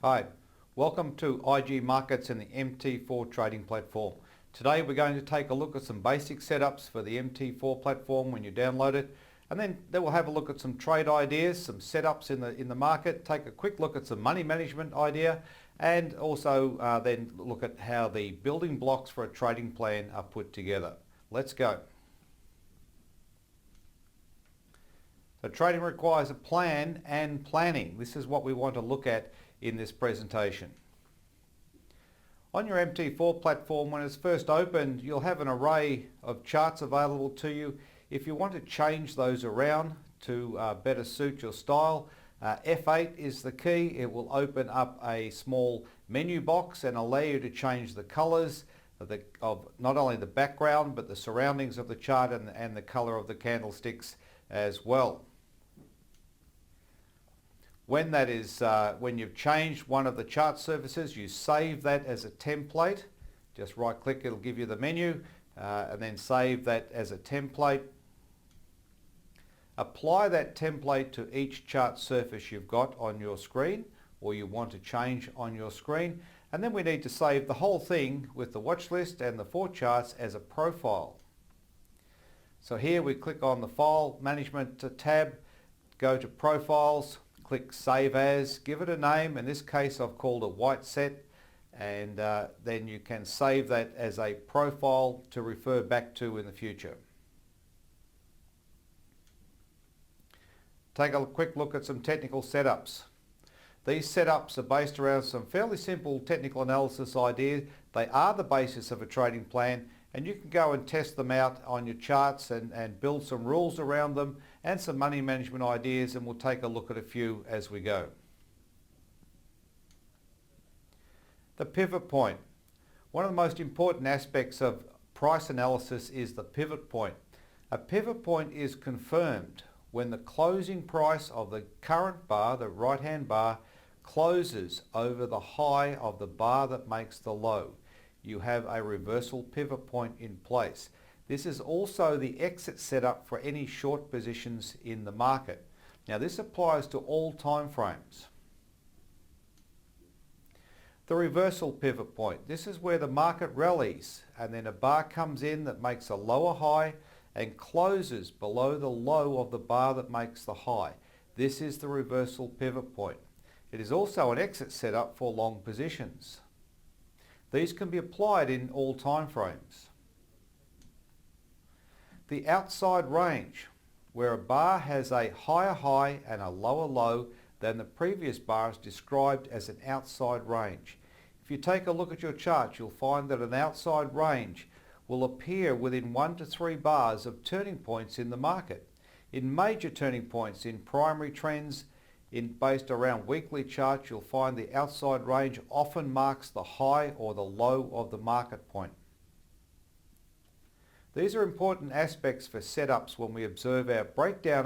Hi, welcome to IG Markets and the MT4 trading platform. Today we're going to take a look at some basic setups for the MT4 platform when you download it, and then we'll have a look at some trade ideas, some setups in the market, take a quick look at some money management idea, and also then look at how the building blocks for a trading plan are put together. Let's go. So trading requires a plan and planning. This is what we want to look at in this presentation. On your MT4 platform, when it's first opened, you'll have an array of charts available to you. If you want to change those around to better suit your style, F8 is the key. It will open up a small menu box and allow you to change the colors of not only the background but the surroundings of the chart and the color of the candlesticks as well. When you've changed one of the chart surfaces, you save that as a template. Just right click, it'll give you the menu, and then save that as a template. Apply that template to each chart surface you've got on your screen or you want to change on your screen. And then we need to save the whole thing with the watch list and the 4 charts as a profile. So here we click on the File Management tab, go to Profiles, click Save As, give it a name. In this case I've called it White Set, and then you can save that as a profile to refer back to in the future. Take a quick look at some technical setups. These setups are based around some fairly simple technical analysis ideas. They are the basis of a trading plan, and you can go and test them out on your charts and build some rules around them and some money management ideas, and we'll take a look at a few as we go. The pivot point. One of the most important aspects of price analysis is the pivot point. A pivot point is confirmed when the closing price of the current bar, the right-hand bar, closes over the high of the bar that makes the low. You have a reversal pivot point in place. This is also the exit setup for any short positions in the market. Now this applies to all time frames. The reversal pivot point. This is where the market rallies and then a bar comes in that makes a lower high and closes below the low of the bar that makes the high. This is the reversal pivot point. It is also an exit setup for long positions. These can be applied in all time frames. The outside range, where a bar has a higher high and a lower low than the previous bar, is described as an outside range. If you take a look at your chart, you'll find that an outside range will appear within 1 to 3 bars of turning points in the market. In major turning points in primary trends, based around weekly charts, you'll find the outside range often marks the high or the low of the market point. These are important aspects for setups when we break down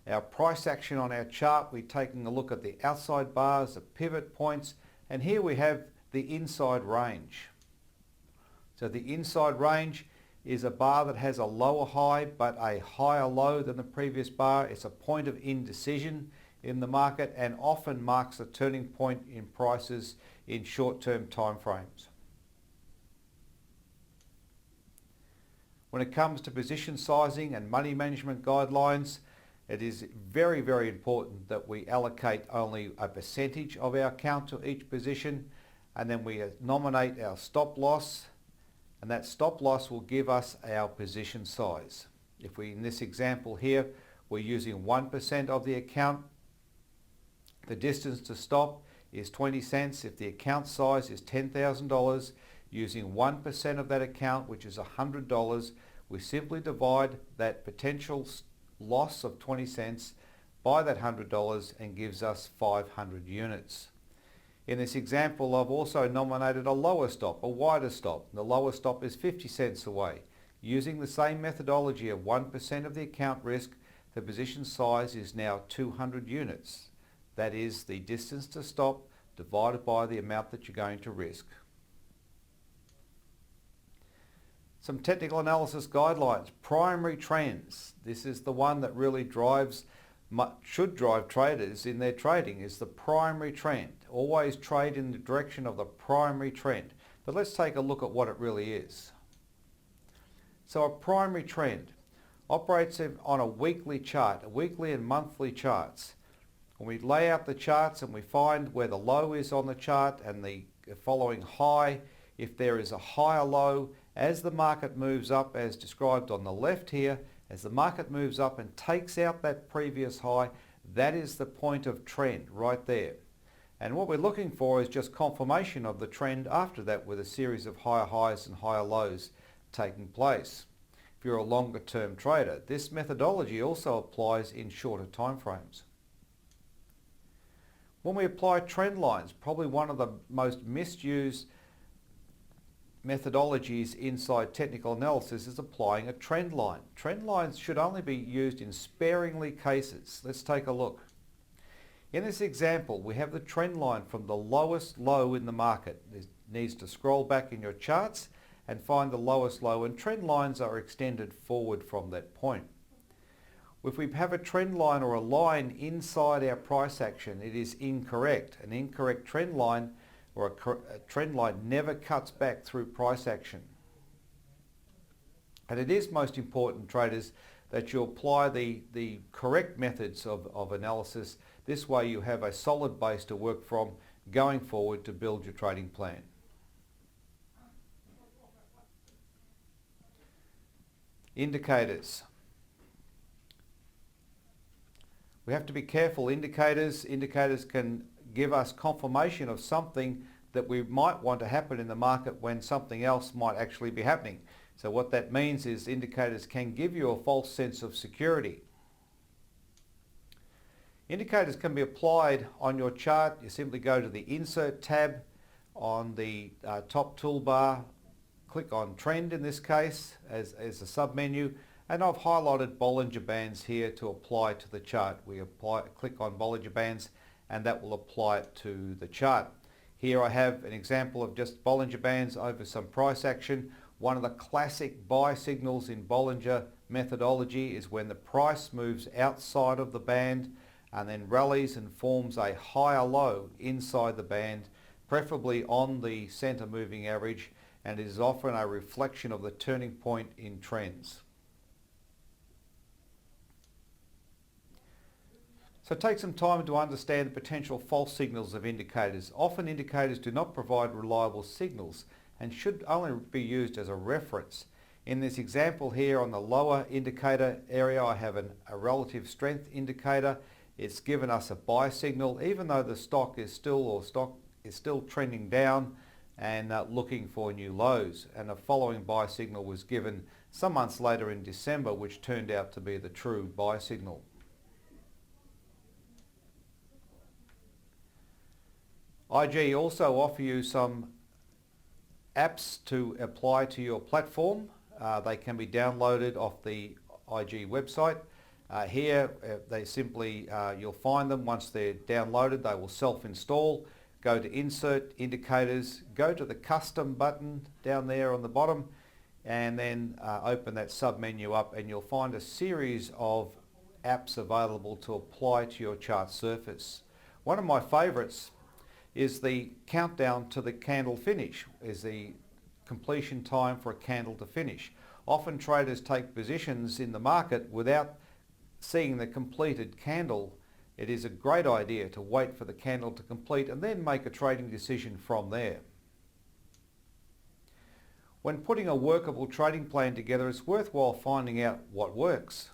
our price action on our chart. We're taking a look at the outside bars, the pivot points, and here we have the inside range. So the inside range is a bar that has a lower high but a higher low than the previous bar. It's a point of indecision in the market and often marks a turning point in prices in short-term time frames. When it comes to position sizing and money management guidelines, it is very, very important that we allocate only a percentage of our account to each position, and then we nominate our stop loss, and that stop loss will give us our position size. If we, in this example here, we're using 1% of the account, the distance to stop is 20 cents. If the account size is $10,000, using 1% of that account, which is $100, we simply divide that potential loss of 20 cents by that $100 and gives us 500 units. In this example, I've also nominated a lower stop, a wider stop. The lower stop is 50 cents away. Using the same methodology of 1% of the account risk, the position size is now 200 units. That is the distance to stop divided by the amount that you're going to risk. Some technical analysis guidelines. Primary trends. This is the one that really should drive traders in their trading, is the primary trend. Always trade in the direction of the primary trend. But let's take a look at what it really is. So a primary trend operates on a weekly chart, weekly and monthly charts. When we lay out the charts and we find where the low is on the chart and the following high, if there is a higher low, as the market moves up, as described on the left here, as the market moves up and takes out that previous high, that is the point of trend right there. And what we're looking for is just confirmation of the trend after that, with a series of higher highs and higher lows taking place. If you're a longer term trader, this methodology also applies in shorter time frames. When we apply trend lines, probably one of the most misused methodologies inside technical analysis is applying a trend line. Trend lines should only be used in sparingly cases. Let's take a look. In this example, we have the trend line from the lowest low in the market. It needs to scroll back in your charts and find the lowest low, and trend lines are extended forward from that point. If we have a trend line or a line inside our price action, it is incorrect. An incorrect trend line or a trend line never cuts back through price action. And it is most important, traders, that you apply the correct methods of analysis. This way you have a solid base to work from going forward to build your trading plan. Indicators. We have to be careful. Indicators can give us confirmation of something that we might want to happen in the market when something else might actually be happening. So what that means is indicators can give you a false sense of security. Indicators can be applied on your chart. You simply go to the Insert tab on the top toolbar, click on Trend in this case as a submenu, and I've highlighted Bollinger Bands here to apply to the chart. We click on Bollinger Bands and that will apply it to the chart. Here I have an example of just Bollinger Bands over some price action. One of the classic buy signals in Bollinger methodology is when the price moves outside of the band and then rallies and forms a higher low inside the band, preferably on the center moving average, and it is often a reflection of the turning point in trends. So take some time to understand the potential false signals of indicators. Often indicators do not provide reliable signals and should only be used as a reference. In this example here on the lower indicator area, I have a relative strength indicator. It's given us a buy signal, even though the stock is still trending down and looking for new lows. And a following buy signal was given some months later in December, which turned out to be the true buy signal. IG also offer you some apps to apply to your platform. They can be downloaded off the IG website. Here they simply, you'll find them once they're downloaded. They will self-install. Go to Insert, Indicators, go to the Custom button down there on the bottom, and then open that sub-menu up, and you'll find a series of apps available to apply to your chart surface. One of my favorites is the countdown to the candle finish, is the completion time for a candle to finish. Often traders take positions in the market without seeing the completed candle. It is a great idea to wait for the candle to complete and then make a trading decision from there. When putting a workable trading plan together, it's worthwhile finding out what works.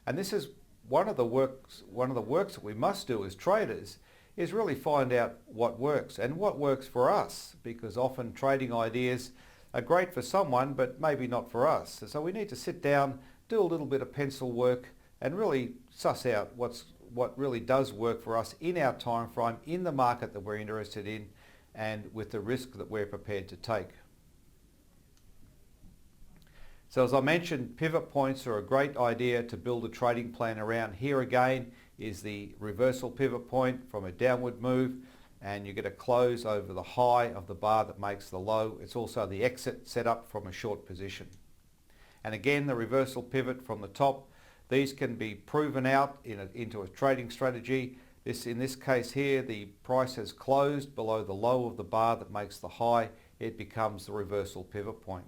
And this is one of the works that we must do as traders, is really find out what works and what works for us, because often trading ideas are great for someone but maybe not for us. So we need to sit down, do a little bit of pencil work and really suss out what really does work for us in our time frame, in the market that we're interested in, and with the risk that we're prepared to take. So as I mentioned, pivot points are a great idea to build a trading plan around. Here again is the reversal pivot point from a downward move, and you get a close over the high of the bar that makes the low. It's also the exit set up from a short position. And again, the reversal pivot from the top. These can be proven out into a trading strategy In this case here, the price has closed below the low of the bar that makes the high. It becomes the reversal pivot point.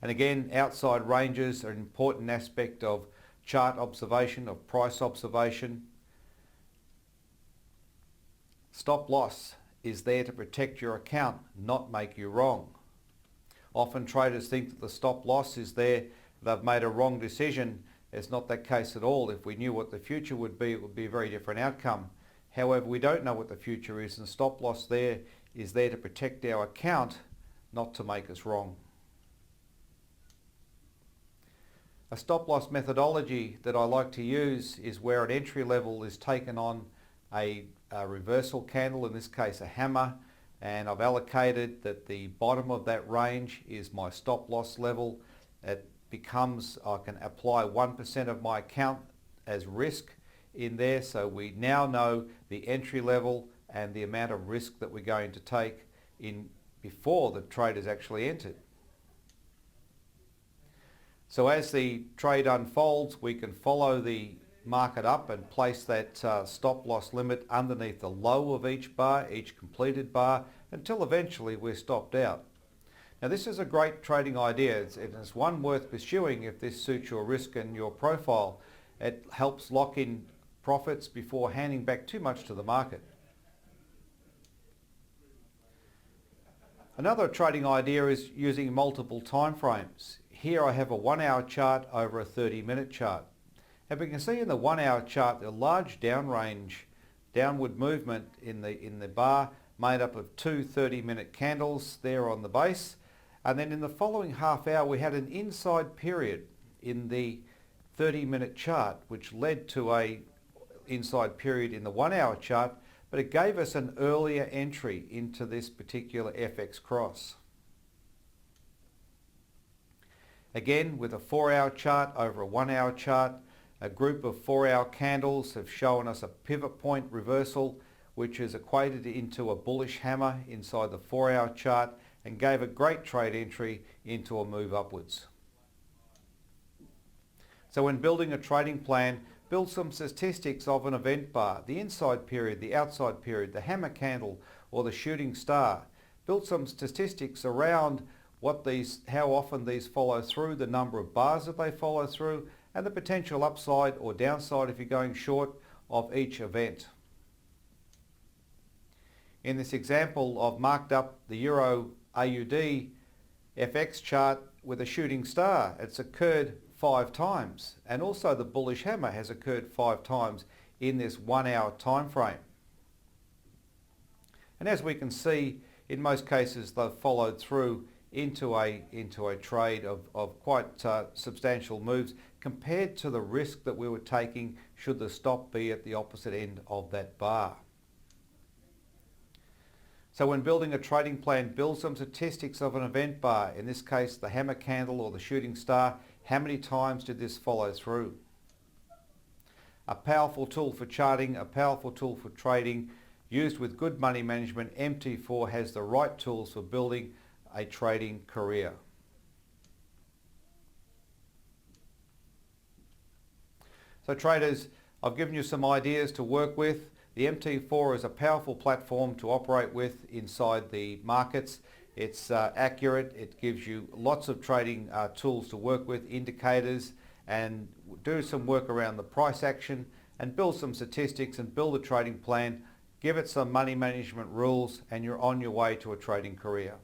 And again, outside ranges are an important aspect of chart observation, of price observation. Stop loss is there to protect your account, not make you wrong. Often traders think that the stop loss is there, they've made a wrong decision. It's not that case at all. If we knew what the future would be, it would be a very different outcome. However, we don't know what the future is, and stop loss there is there to protect our account, not to make us wrong. A stop loss methodology that I like to use is where an entry level is taken on a reversal candle, in this case a hammer, and I've allocated that the bottom of that range is my stop loss level. It becomes, I can apply 1% of my account as risk in there, so we now know the entry level and the amount of risk that we're going to take in before the trade is actually entered. So as the trade unfolds, we can follow the market up and place that stop loss limit underneath the low of each bar, each completed bar, until eventually we're stopped out. Now this is a great trading idea. It's one worth pursuing if this suits your risk and your profile. It helps lock in profits before handing back too much to the market. Another trading idea is using multiple time frames. Here I have a 1 hour chart over a 30-minute chart. And we can see in the 1 hour chart a large downward movement in the bar made up of two 30-minute candles there on the base. And then in the following half hour we had an inside period in the 30-minute chart which led to a inside period in the 1 hour chart, but it gave us an earlier entry into this particular FX cross. Again, with a 4 hour chart over a 1 hour chart, a group of 4 hour candles have shown us a pivot point reversal which is equated into a bullish hammer inside the 4 hour chart and gave a great trade entry into a move upwards. So when building a trading plan, build some statistics of an event bar, the inside period, the outside period, the hammer candle or the shooting star. Build some statistics around how often these follow through, the number of bars that they follow through, and the potential upside or downside if you're going short of each event. In this example, I've marked up the Euro AUD FX chart with a shooting star. It's occurred 5 times, and also the bullish hammer has occurred 5 times in this 1 hour time frame. And as we can see, in most cases they've followed through into a trade of quite substantial moves compared to the risk that we were taking should the stop be at the opposite end of that bar. So when building a trading plan, build some statistics of an event bar, in this case the hammer candle or the shooting star. How many times did this follow through? A powerful tool for charting, a powerful tool for trading. Used with good money management, MT4 has the right tools for building a trading career. So traders, I've given you some ideas to work with. The MT4 is a powerful platform to operate with inside the markets. It's accurate, it gives you lots of trading tools to work with, indicators, and do some work around the price action and build some statistics and build a trading plan. Give it some money management rules and you're on your way to a trading career.